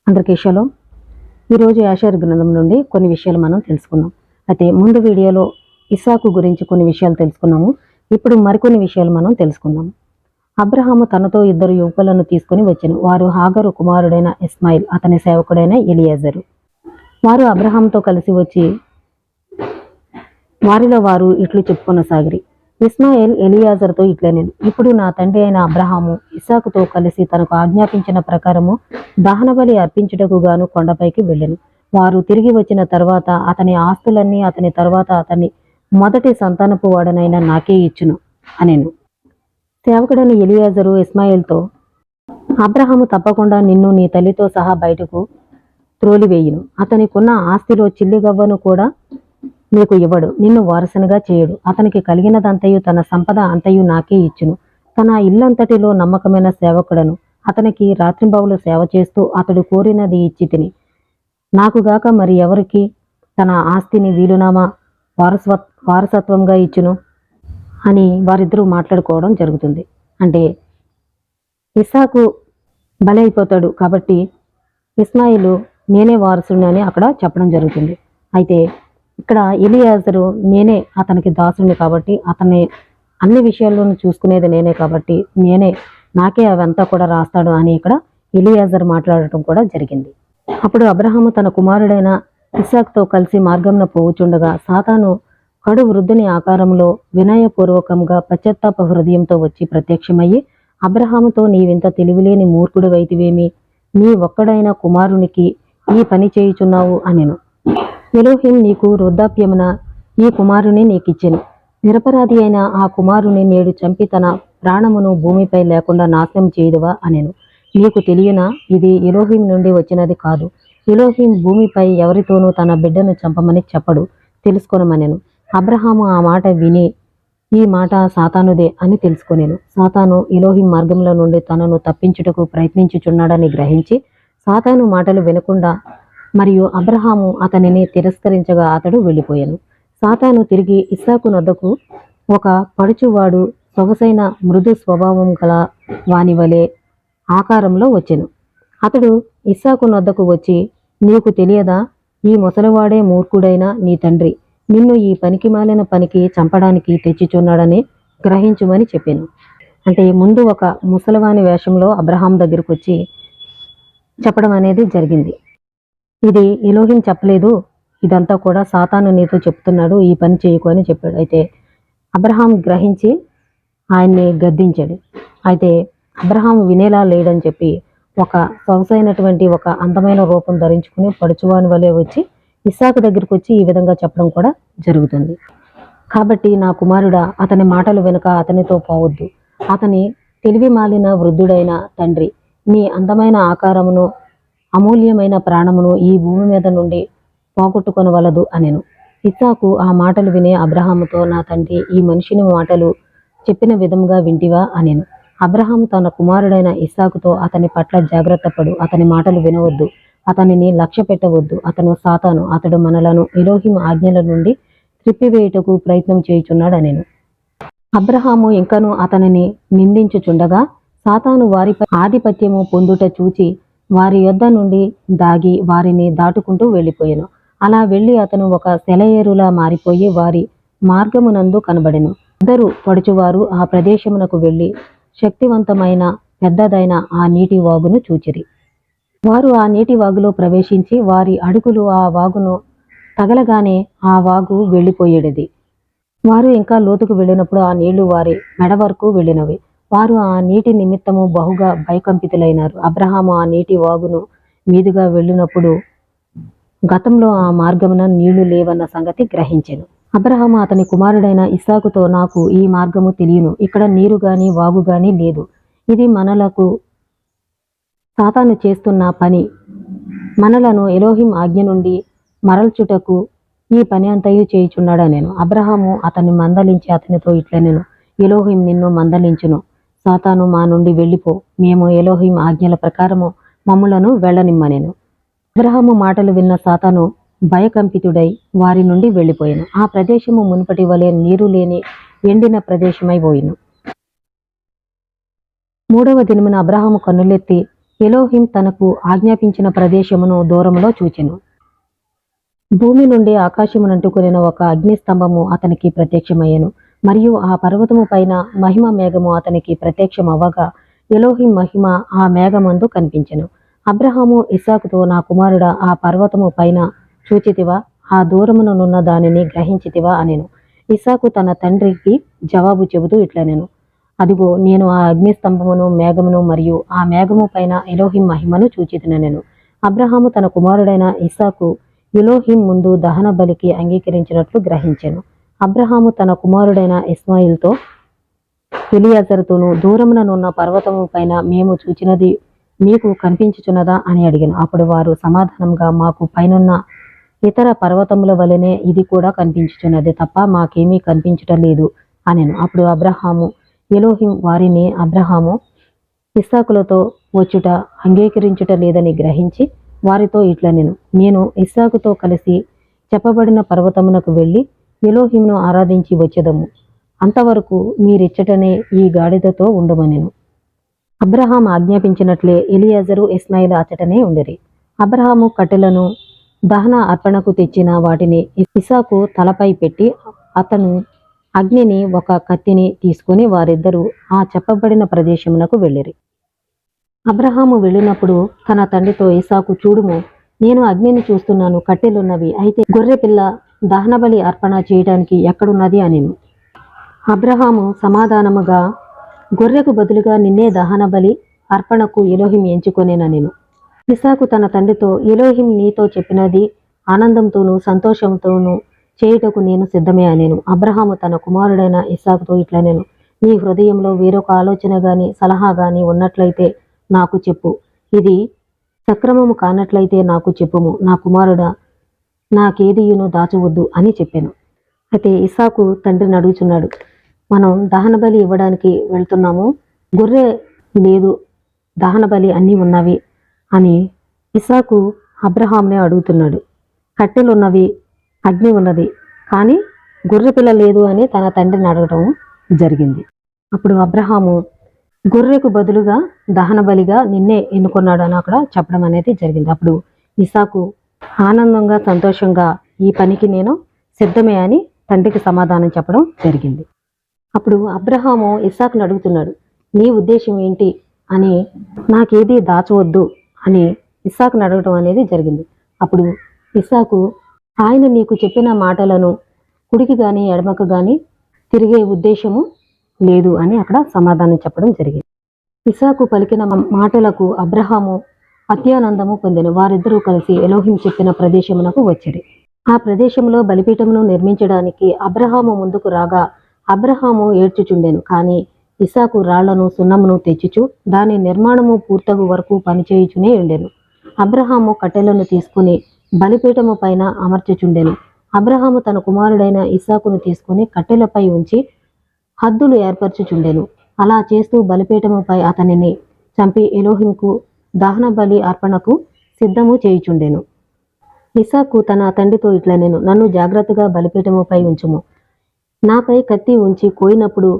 అందరికీ షలోమ్. ఈరోజు యాషారు గ్రంథం నుండి కొన్ని విషయాలు మనం తెలుసుకున్నాం. అయితే ముందు వీడియోలో ఇస్సాకు గురించి కొన్ని విషయాలు తెలుసుకున్నాము. ఇప్పుడు మరికొన్ని విషయాలు మనం తెలుసుకుందాం. అబ్రహాము తనతో 2 యువకులను తీసుకుని వచ్చెను. వారు హాగరు కుమారుడైన ఇస్మాయిల్, అతని సేవకుడైన ఎలియాజరు. వారు అబ్రహాముతో కలిసి వచ్చి వారిలో వారు ఇట్లు చెప్పుకొనసాగిరి. ఇస్మాయిల్ ఎలియాజరుతో ఇట్లనెను, ఇప్పుడు నా తండ్రి అయిన అబ్రహాము ఇస్సాకుతో కలిసి తనకు ఆజ్ఞాపించిన ప్రకారము దహనబలి అర్పించుటకు గాను కొండపైకి వెళ్ళెను. వారు తిరిగి వచ్చిన తర్వాత అతని ఆస్తులన్నీ అతని తర్వాత అతని మొదటి సంతానపు వాడనైనా నాకే ఇచ్చును అనెను. సేవకుడైన ఎలియాజరు ఇస్మాయిల్తో, అబ్రహాము తప్పకుండా నిన్ను నీ తల్లితో సహా బయటకు త్రోలివేయును. అతనికున్న ఆస్తిలో చిల్లిగవ్వను కూడా నీకు ఇవ్వడు, నిన్ను వారసునిగా చేయడు. అతనికి కలిగినదంతయు తన సంపద అంతయు నాకే ఇచ్చును. తన ఇల్లంతటిలో నమ్మకమైన సేవకుడను. అతనికి రాత్రింబవలు సేవ చేస్తూ అతడు కోరినది ఇచ్చి తిని, నాకుగాక మరి ఎవరికి తన ఆస్తిని వీలునామా వారసత్వంగా ఇచ్చును అని వారిద్దరూ మాట్లాడుకోవడం జరుగుతుంది. అంటే ఇస్సాకు బలైపోతాడు కాబట్టి ఇస్మాయిలు నేనే వారసుని అని అక్కడ చెప్పడం జరుగుతుంది. అయితే ఇక్కడ ఎలియాజరు నేనే అతనికి దాసుని కాబట్టి, అతన్ని అన్ని విషయాల్లోనూ చూసుకునేది నేనే కాబట్టి నాకే అవంతా కూడా రాస్తాడు అని ఇక్కడ ఎలియాజరు మాట్లాడటం కూడా జరిగింది. అప్పుడు అబ్రహాము తన కుమారుడైన ఇస్సాకుతో కలిసి మార్గంలో పోవుచుండగా సాతాను కడు వృద్ధుని ఆకారంలో వినయపూర్వకంగా పశ్చాత్తాప హృదయంతో వచ్చి ప్రత్యక్షమయ్యి, అబ్రహాముతో నీవింత తెలివిలేని మూర్ఖుడు వైతివేమి, నీ ఒక్కడైన కుమారునికి ఈ పని చేయుచున్నావు అనెను. ఎలోహిం నీకు వృద్ధాప్యమున ఈ కుమారుని నీకిచ్చెను. నిరపరాధి అయిన ఆ కుమారుని నేడు చంపి తన ప్రాణమును భూమిపై లేకుండా నాశనం చేయుదువా అనెను. నీకు తెలియనా, ఇది ఎలోహిం నుండి వచ్చినది కాదు. ఎలోహిం భూమిపై ఎవరితోనూ తన బిడ్డను చంపమని చెప్పడు, తెలుసుకొనమనెను. అబ్రహాము ఆ మాట విని ఈ మాట సాతానుదే అని తెలుసుకొనెను. సాతాను ఎలోహిం మార్గంలో నుండి తనను తప్పించుటకు ప్రయత్నించుచున్నాడని గ్రహించి సాతాను మాటలు వినకుండా మరియు అబ్రహాము అతనిని తిరస్కరించగా అతడు వెళ్ళిపోయాను. సాతాను తిరిగి ఇస్సాకు నొద్దకు ఒక పడుచువాడు సొగసైన మృదు స్వభావం గల వాని వలె ఆకారంలో వచ్చెను. అతడు ఇస్సాకు నొద్దకు వచ్చి, నీకు తెలియదా, ఈ ముసలివాడే మూర్ఖుడైన నీ తండ్రి నిన్ను ఈ పనికి మాలిన పనికి చంపడానికి తెచ్చిచున్నాడని గ్రహించుమని చెప్పాను. అంటే ముందు ఒక ముసలివాని వేషంలో అబ్రహాం దగ్గరకు వచ్చి చెప్పడం అనేది జరిగింది. ఇది ఎలోహిం చెప్పలేదు, ఇదంతా కూడా సాతాను నీతో చెప్తున్నాడు, ఈ పని చేయకు అని చెప్పాడు. అయితే అబ్రహాం గ్రహించి ఆయన్ని గద్దించాడు. అయితే అబ్రహాం వినేలా లేడని చెప్పి ఒక సొగసైనటువంటి ఒక అందమైన రూపం ధరించుకుని పడుచువాని వలె వచ్చి ఇస్సాకు దగ్గరికి వచ్చి ఈ విధంగా చెప్పడం కూడా జరుగుతుంది. కాబట్టి నా కుమారుడా, అతని మాటలు వెనుక అతనితో పోవద్దు. అతని తెలివి మాలిన వృద్ధుడైన తండ్రి నీ అందమైన ఆకారమును అమూల్యమైన ప్రాణమును ఈ భూమి మీద నుండి పోగొట్టుకొనవలదు అనెను. ఇస్సాకు ఆ మాటలు వినే అబ్రహాముతో, నా తండ్రి ఈ మనిషిని మాటలు చెప్పిన విధంగా వింటివా అనెను. అబ్రహాము తన కుమారుడైన ఇస్సాకుతో, అతని పట్ల జాగ్రత్త పడు, అతని మాటలు వినవద్దు, అతనిని లక్ష్య పెట్టవద్దు. అతను సాతాను, అతడు మనలను ఎలోహిం ఆజ్ఞల నుండి త్రిప్పివేయుటకు ప్రయత్నం చేయుచున్నాడు అనెను. అబ్రహాము ఇంకను అతనిని నిందించుచుండగా సాతాను వారిపై ఆధిపత్యము పొందుట చూచి వారి యొద్ద నుండి దాగి వారిని దాటుకుంటూ వెళ్ళిపోయాను. అలా వెళ్ళి అతను ఒక సెలయేరులా మారిపోయి వారి మార్గమునందు కనబడెను. ఇద్దరు పడుచువారు ఆ ప్రదేశమునకు వెళ్ళి శక్తివంతమైన పెద్దదైన ఆ నీటి వాగును చూచిరి. వారు ఆ నీటి వాగులో ప్రవేశించి వారి అడుగులు ఆ వాగును తగలగానే ఆ వాగు వెళ్ళిపోయేది. వారు ఇంకా లోతుకు వెళ్ళినప్పుడు ఆ నీళ్లు వారి మెడ వరకు వెళ్ళినవి. వారు ఆ నీటి నిమిత్తము బహుగా భయకంపితులైనారు. అబ్రహాము ఆ నీటి వాగును మీదుగా వెళ్ళినప్పుడు గతంలో ఆ మార్గమున నీళ్లు లేవన్న సంగతి గ్రహించెను. అబ్రహాము అతని కుమారుడైన ఇస్సాకుతో, నాకు ఈ మార్గము తెలియను, ఇక్కడ నీరు గాని వాగు గాని లేదు. ఇది మనలకు సాతాను చేస్తున్న పని, మనలను ఎలోహిం ఆజ్ఞ నుండి మరల్చుటకు ఈ పని అంతయు చేయుచున్నాడా నేను. అబ్రహాము అతన్ని మందలించి అతనితో ఇట్లనెను, ఎలోహిం నిన్ను మందలించును, సాతాను మా నుండి వెళ్ళిపో, మేము ఎలోహిం ఆజ్ఞల ప్రకారము మమ్ములను వెళ్ళనిమ్మనెను. అబ్రహాము మాటలు విన్న సాతాను భయకంపితుడై వారి నుండి వెళ్ళిపోయాను. ఆ ప్రదేశము మునుపటి వలె నీరు లేని ఎండిన ప్రదేశమై పోయిను. 3వ దినమున అబ్రహాము కన్నులెత్తి ఎలోహిం తనకు ఆజ్ఞాపించిన ప్రదేశమును దూరంలో చూచెను. భూమి నుండి ఆకాశమునంటుకునిన ఒక అగ్నిస్తంభము అతనికి ప్రత్యక్షమయ్యెను. మరియు ఆ పర్వతము పైన మహిమ మేఘము అతనికి ప్రత్యక్షమవ్వగా ఎలోహిం మహిమ ఆ మేఘమందు కనిపించెను. అబ్రహాము ఇస్సాకుతో, నా కుమారుడా, ఆ పర్వతము పైన చూచితివా? ఆ దూరముననున్న దానిని గ్రహించితివా అనెను. ఇస్సాకు తన తండ్రికి జవాబు చెబుతూ ఇట్లనెను, అదిగో, నేను ఆ అగ్నిస్తంభమును, మేఘమును మరియు ఆ మేఘము పైన ఎలోహిం మహిమను చూచితినెను. అబ్రహాము తన కుమారుడైన ఇస్సాకు ఎలోహిం ముందు దహన బలికి అంగీకరించినట్లు గ్రహించెను. అబ్రహాము తన కుమారుడైన ఇస్మాయిల్తో, ఎలియాజరుతోనూ, దూరముననున్న పర్వతము పైన మేము చూచినది మీకు కనిపించుచున్నదా అని అడిగాను. అప్పుడు వారు సమాధానంగా, మాకు పైనున్న ఇతర పర్వతముల వలెనే ఇది కూడా కనిపించుచున్నది తప్ప మాకేమీ కనిపించటం లేదు అనెను. అప్పుడు అబ్రహాము ఎలోహిం వారిని అబ్రహాము ఇస్సాకులతో వచ్చుట అంగీకరించుట లేదని గ్రహించి వారితో ఇట్లనెను, నేను ఇస్సాకుతో కలిసి చెప్పబడిన పర్వతమునకు వెళ్ళి ఎలోహింను ఆరాధించి వచ్చేదము. అంతవరకు మీరిచ్చటనే ఈ గాడిదతో ఉండమనెను. అబ్రహాం ఆజ్ఞాపించినట్లే ఎలియాజరు, ఇస్మాయిల్ అచ్చటనే ఉండిరి. అబ్రహాము కట్టెలను దహన అర్పణకు తెచ్చిన వాటిని ఇస్సాకు తలపై పెట్టి అతను అగ్నిని, ఒక కత్తిని తీసుకుని వారిద్దరూ ఆ చెప్పబడిన ప్రదేశమునకు వెళ్ళిరి. అబ్రహాము వెళ్ళినప్పుడు తన తండ్రితో, ఇస్సాకు, చూడుము, నేను అగ్నిని చూస్తున్నాను, కట్టెలున్నవి, అయితే గొర్రె పిల్ల దహనబలి అర్పణ చేయడానికి ఎక్కడున్నది అనెను. అబ్రహాము సమాధానముగా, గొర్రెకు బదులుగా నిన్నే దహనబలి అర్పణకు ఎలోహిం ఎంచుకొనేననెను. ఇస్సాకు తన తండ్రితో, ఎలోహిం నీతో చెప్పినది ఆనందంతోనూ సంతోషంతోనూ చేయుటకు నేను సిద్ధమే అనెను. అబ్రహాము తన కుమారుడైన ఇస్సాకుతో ఇట్లనెను, నీ హృదయంలో వేరొక ఆలోచన గాని సలహా గాని ఉన్నట్లయితే నాకు చెప్పు, ఇది సక్రమము కానట్లయితే నాకు చెప్పుము, నా కుమారుడా, నాకేదియును దాచవద్దు అని చెప్పాను. అయితే ఇస్సాకు తండ్రిని అడుగుచున్నాడు, మనం దహన బలి ఇవ్వడానికి వెళ్తున్నాము, గొర్రె లేదు, దహన బలి అన్నీ ఉన్నవి అని ఇస్సాకు అబ్రహాంనే అడుగుతున్నాడు. కట్టెలున్నవి, అగ్ని ఉన్నది, కానీ గొర్రె పిల్ల లేదు అని తన తండ్రిని అడగటం జరిగింది. అప్పుడు అబ్రహాము గొర్రెకు బదులుగా దహన బలిగా నిన్నే ఎన్నుకున్నాడు అని అక్కడ చెప్పడం అనేది జరిగింది. అప్పుడు ఇస్సాకు ఆనందంగా సంతోషంగా, ఈ పనికి నేను సిద్ధమే అని తండ్రికి సమాధానం చెప్పడం జరిగింది. అప్పుడు అబ్రహాము ఇస్సాకుని అడుగుతున్నాడు, నీ ఉద్దేశం ఏంటి అని, నాకేది దాచవద్దు అని ఇస్సాకుని అడగటం అనేది జరిగింది. అప్పుడు ఇస్సాకు, ఆయన నీకు చెప్పిన మాటలను కుడికి గాని ఎడమకు గాని తిరిగే ఉద్దేశము లేదు అని అక్కడ సమాధానం చెప్పడం జరిగింది. ఇస్సాకు పలికిన మాటలకు అబ్రహాము అత్యానందము పొందెను. వారిద్దరూ కలిసి ఎలోహిం చెప్పిన ప్రదేశమునకు వచ్చిరి. ఆ ప్రదేశంలో బలిపీఠమును నిర్మించడానికి అబ్రహాము ముందుకు రాగా అబ్రహాము ఏడ్చుచుండెను. కానీ ఇస్సాకు రాళ్లను, సున్నమును తెచ్చుచు దాని నిర్మాణము పూర్తగు వరకు పనిచేయుచునే ఉండెను. అబ్రహాము కట్టెలను తీసుకుని బలిపీఠము పైన అమర్చుచుండెను. అబ్రహాము తన కుమారుడైన ఇస్సాకును తీసుకుని కట్టెలపై ఉంచి హద్దులు ఏర్పరచుచుండెను. అలా చేస్తూ బలిపీఠముపై అతనిని చంపి ఎలోహింకు దహన బలి అర్పణకు సిద్ధము చేయుచుండెను. ఇస్సాకు తన తండ్రితో ఇట్లనెను, నన్ను జాగ్రత్తగా బలిపీఠముపై ఉంచుము. నాపై కత్తి ఉంచి కోయినప్పుడు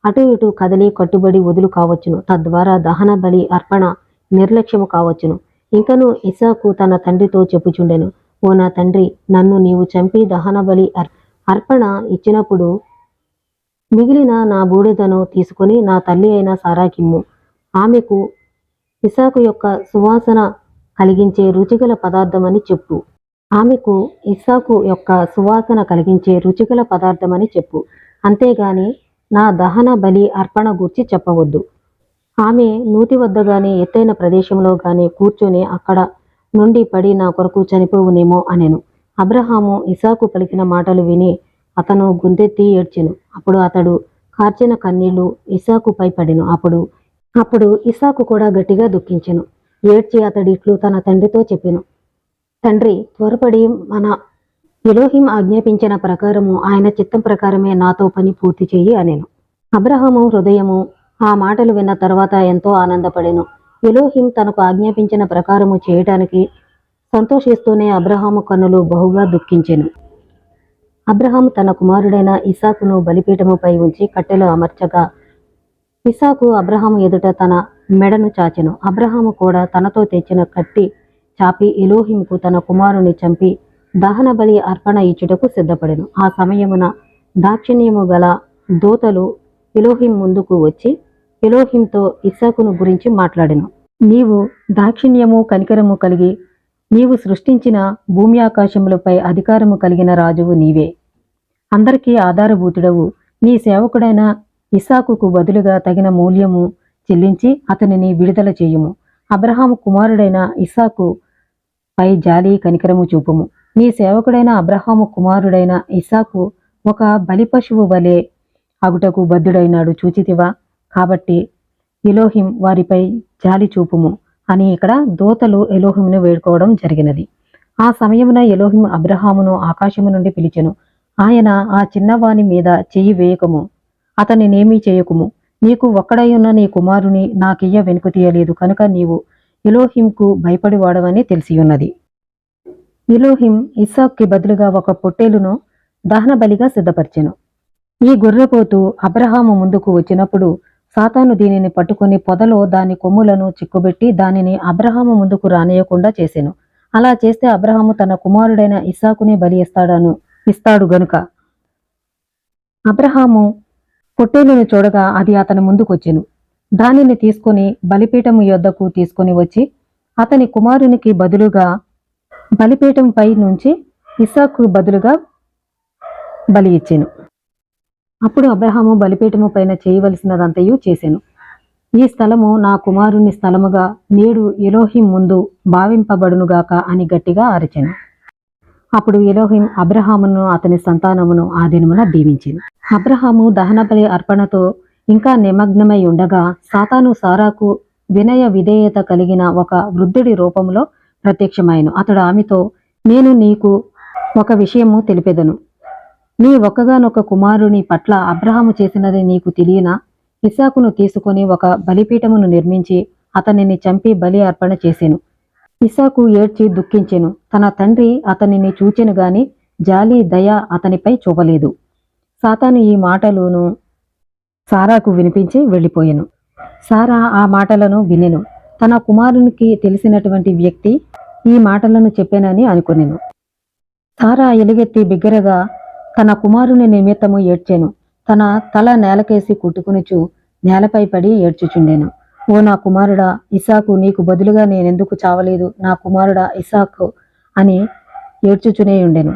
అటు ఇటు కదలి కట్టుబడి వదులు కావచ్చును, తద్వారా దహన బలి అర్పణ నిర్లక్ష్యము కావచ్చును. ఇంకను ఇస్సాకు తన తండ్రితో చెప్పుచుండెను, ఓ నా తండ్రి, నన్ను నీవు చంపి దహన బలి అర్పణ ఇచ్చినప్పుడు మిగిలిన నా బూడిదను తీసుకుని నా తల్లి అయిన సారాకిమ్ము. ఆమెకు ఇస్సాకు యొక్క సువాసన కలిగించే రుచిగల పదార్థమని చెప్పు. ఆమెకు ఇస్సాకు యొక్క సువాసన కలిగించే రుచిగల పదార్థమని చెప్పు. అంతేగాని నా దహన బలి అర్పణ గూర్చి చెప్పవద్దు. ఆమె నూతి వద్ద గాని ఎత్తైన ప్రదేశంలో గాని కూర్చొని అక్కడ నుండి పడి నా కొరకు చనిపోవునేమో అనెను. అబ్రహాము ఇస్సాకు పలికిన మాటలు విని అతను గుంతెత్తి ఏడ్చెను. అప్పుడు అతడు కార్చిన కన్నీళ్లు ఇస్సాకుపై పడెను. అప్పుడు ఇస్సాకు కూడా గట్టిగా దుఃఖించెను. ఏడ్చి అతడిట్లు తన తండ్రితో చెప్పెను, తండ్రి, త్వరపడి మన ఎలోహిం ఆజ్ఞాపించిన ప్రకారము, ఆయన చిత్తం ప్రకారమే నాతో పని పూర్తి చెయ్యి అనెను. అబ్రహాము హృదయము ఆ మాటలు విన్న తర్వాత ఎంతో ఆనందపడెను. ఎలోహిం తనకు ఆజ్ఞాపించిన ప్రకారము చేయటానికి సంతోషిస్తూనే అబ్రహాము కన్నులు బహుగా దుఃఖించెను. అబ్రహాము తన కుమారుడైన ఇస్సాకును బలిపీఠముపై ఉంచి కట్టెలు అమర్చగా ఇస్సాకు అబ్రహాము ఎదుట తన మెడను చాచెను. అబ్రహాము కూడా తనతో తెచ్చిన కత్తి చాపి ఎలోహింకు తన కుమారుని చంపి దహన బలి అర్పణ ఇచ్చుటకు సిద్ధపడెను. ఆ సమయమున దాక్షిణ్యము గల దూతలు ఎలోహిం ముందుకు వచ్చి ఎలోహింతో ఇస్సాకును గురించి మాట్లాడెను. నీవు దాక్షిణ్యము కనికరము కలిగి నీవు సృష్టించిన భూమి ఆకాశములపై అధికారము కలిగిన రాజువు నీవే. అందరికీ ఆధారభూతుడవు. నీ సేవకుడైన ఇస్సాకుకు బదులుగా తగిన మూల్యము చెల్లించి అతనిని విడుదల చేయుము. అబ్రహాము కుమారుడైన ఇస్సాకు పై జాలి కనికరము చూపుము. నీ సేవకుడైన అబ్రహాము కుమారుడైన ఇస్సాకు ఒక బలి పశువు వలె అగుటకు బద్ధుడైనాడు చూచితివా. కాబట్టి ఎలోహిం వారిపై జాలి చూపుము అని ఇక్కడ దూతలు ఎలోహింను వేడుకోవడం జరిగినది. ఆ సమయమున ఎలోహిం అబ్రహామును ఆకాశము నుండి పిలిచెను. ఆయన ఆ చిన్నవాని మీద చెయ్యి వేయకము, అతనినేమీ చేయకుము. నీకు ఒక్కడైయున్న నీ కుమారుని నాకియ్య వెనుక తీయలేదు కనుక నీవు ఎలోహింకు భయపడివాడవని తెలిసియున్నది. ఎలోహిం ఇస్సాకుకి బదులుగా ఒక పొట్టేలును దహన బలిగా సిద్ధపరిచెను. ఈ గొర్రెపోతు అబ్రహాము ముందుకు వచ్చినప్పుడు సాతాను దీనిని పట్టుకుని పొదలో దాని కొమ్ములను చిక్కుబెట్టి దానిని అబ్రహాము ముందుకు రానియకుండా చేసెను. అలా చేస్తే అబ్రహాము తన కుమారుడైన ఇస్సాకునే బలి ఇస్తాడు గనుక. అబ్రహాము పొట్టేలును చూడగా అది అతని ముందుకొచ్చెను. దానిని తీసుకుని బలిపీఠము యొద్దకు తీసుకుని వచ్చి అతని కుమారునికి బదులుగా బలిపీఠంపై నుంచి ఇస్సాకు బదులుగా బలి ఇచ్చెను. అప్పుడు అబ్రహాము బలిపీఠము పైన చేయవలసినదంతయు చేసెను. ఈ స్థలము నా కుమారుని స్థలముగా నేడు ఎలోహిం ముందు భావింపబడునుగాక అని గట్టిగా అరిచెను. అప్పుడు ఎలోహిం అబ్రహామును అతని సంతానమును ఆ దినమున దీవించెను. అబ్రహాము దహనబలి అర్పణతో ఇంకా నిమగ్నమై ఉండగా సాతాను సారాకు వినయ విధేయత కలిగిన ఒక వృద్ధుడి రూపంలో ప్రత్యక్షమాయెను. అతడు ఆమెతో, నేను నీకు ఒక విషయము తెలిపెదను. నీ ఒక్కగానొక్క కుమారుని పట్ల అబ్రహాము చేసినది నీకు తెలియనా? ఇస్సాకును తీసుకుని ఒక బలిపీఠమును నిర్మించి అతనిని చంపి బలి అర్పణ చేసెను. ఇస్సాకు ఏడ్చి దుఃఖించెను. తన తండ్రి అతనిని చూచెను గాని జాలి దయ అతనిపై చూపలేదు. సాతాను ఈ మాటలను సారాకు వినిపించి వెళ్ళిపోయెను. సారా ఆ మాటలను వినెను. తన కుమారునికి తెలిసినటువంటి వ్యక్తి ఈ మాటలను చెప్పానని అనుకొనెను. సారా ఎలుగెత్తి బిగ్గరగా తన కుమారుని నిమిత్తము ఏడ్చెను. తన తల నేలకేసి కుట్టుకునిచు నేలపై పడి ఏడ్చుచుండెను. ఓ నా కుమారుడా ఇస్సాకు, నీకు బదులుగా నేనెందుకు చావలేదు? నా కుమారుడా ఇస్సాకు అని ఏడ్చుచునే ఉండెను.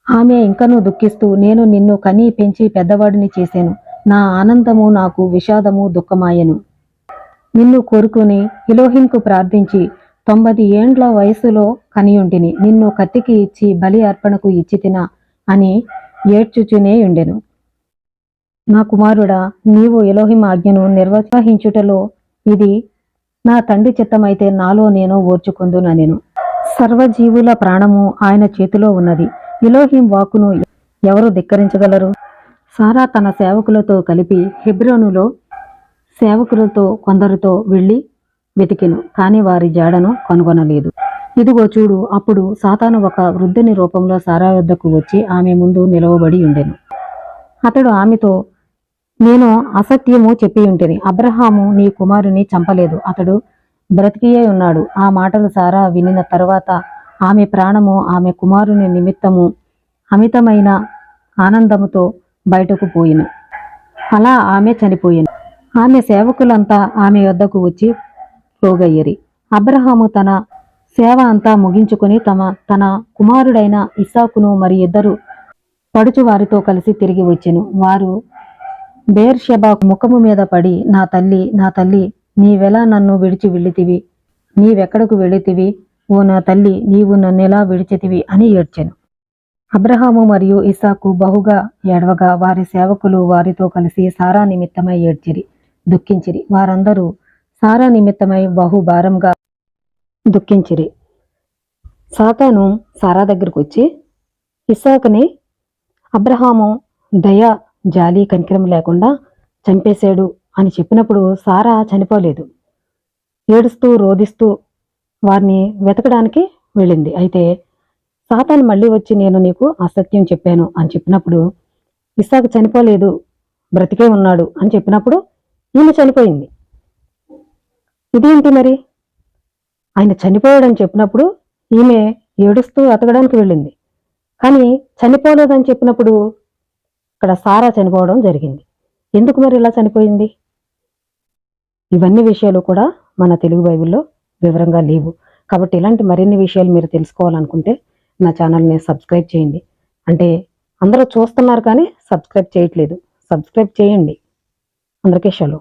ఆమె ఇంకనూ దుఃఖిస్తూ, నేను నిన్ను కని పెంచి పెద్దవాడిని చేశాను. నా ఆనందము నాకు విషాదము దుఃఖమాయెను. నిన్ను కోరుకుని ఎలోహింకు ప్రార్థించి 90 ఏండ్ల వయసులో కనియుంటిని. నిన్ను కత్తికి ఇచ్చి బలి అర్పణకు ఇచ్చి తినా అని ఏడ్చుచునే ఉండెను. నా కుమారుడా, నీవు ఎలోహిం ఆజ్ఞను నిర్వహించుటలో ఇది నా తండ్రి చిత్తమైతే నాలో నేను ఓర్చుకొందుననెను. సర్వజీవుల ప్రాణము ఆయన చేతిలో ఉన్నది. ఎలోహిం వాక్కును ఎవరు ధిక్కరించగలరు? సారా తన సేవకులతో కలిపి హెబ్రోనులో సేవకులతో కొందరితో వెళ్ళి వెతికెను, కాని వారి జాడను కనుగొనలేదు. ఇదిగో చూడు, అప్పుడు సాతాను ఒక వృద్ధుని రూపంలో సారా వద్దకు వచ్చి ఆమె ముందు నిలవబడి ఉండెను. అతడు ఆమెతో, నేను అసత్యము చెప్పి ఉంటిని. అబ్రహాము నీ కుమారుని చంపలేదు, అతడు బ్రతికియే ఉన్నాడు. ఆ మాటలు సారా వినిన తరువాత ఆమె ప్రాణము ఆమె కుమారుని నిమిత్తము అమితమైన ఆనందముతో బయటకు పోయిను. అలా ఆమె చనిపోయింది. ఆమె సేవకులంతా ఆమె వద్దకు వచ్చి పోగయ్యరి. అబ్రహాము తన సేవ అంతా ముగించుకుని తన కుమారుడైన ఇస్సాకును మరి 2 పడుచు వారితో కలిసి తిరిగి వచ్చెను. వారు బెయేర్షెబా ముఖము మీద పడి, నా తల్లి, నా తల్లి, నీవెలా నన్ను విడిచి వెళ్ళితివి? నీవెక్కడకు వెళ్ళితివి? ఓ నా తల్లి, నీవు నన్నెలా విడిచితివి అని ఏడ్చెను. అబ్రహాము మరియు ఇస్సాకు బహుగా ఏడవగా వారి సేవకులు వారితో కలిసి సారా నిమిత్తమై ఏడ్చిరి, దుఃఖించిరి. వారందరూ సారా నిమిత్తమై బహు భారంగా దుఃఖించిరి. సాతాను సారా దగ్గరకు వచ్చి ఇస్సాకుని అబ్రహాము దయ జాలి కనికరం లేకుండా చంపేశాడు అని చెప్పినప్పుడు సారా చనిపోలేదు. ఏడుస్తూ రోదిస్తూ వారిని వెతకడానికి వెళ్ళింది. అయితే సాతాను మళ్ళీ వచ్చి నేను నీకు అసత్యం చెప్పాను అని చెప్పినప్పుడు ఇస్సాకు చనిపోలేదు, బ్రతికే ఉన్నాడు అని చెప్పినప్పుడు ఈమె చనిపోయింది. ఇదేంటి మరి? ఆయన చనిపోయాడని చెప్పినప్పుడు ఈమె ఏడుస్తూ అతకడానికి వెళ్ళింది. కానీ చనిపోలేదని చెప్పినప్పుడు ఇక్కడ సారా చనిపోవడం జరిగింది. ఎందుకు మరి ఇలా చనిపోయింది? ఇవన్నీ విషయాలు కూడా మన తెలుగు బైబిల్లో వివరంగా లేవు. కాబట్టి ఇలాంటి మరిన్ని విషయాలు మీరు తెలుసుకోవాలనుకుంటే నా ఛానల్ని సబ్స్క్రైబ్ చేయండి. అంటే అందరూ చూస్తున్నారు కానీ సబ్స్క్రైబ్ చేయట్లేదు. సబ్స్క్రైబ్ చేయండి. అందరికీ షలో.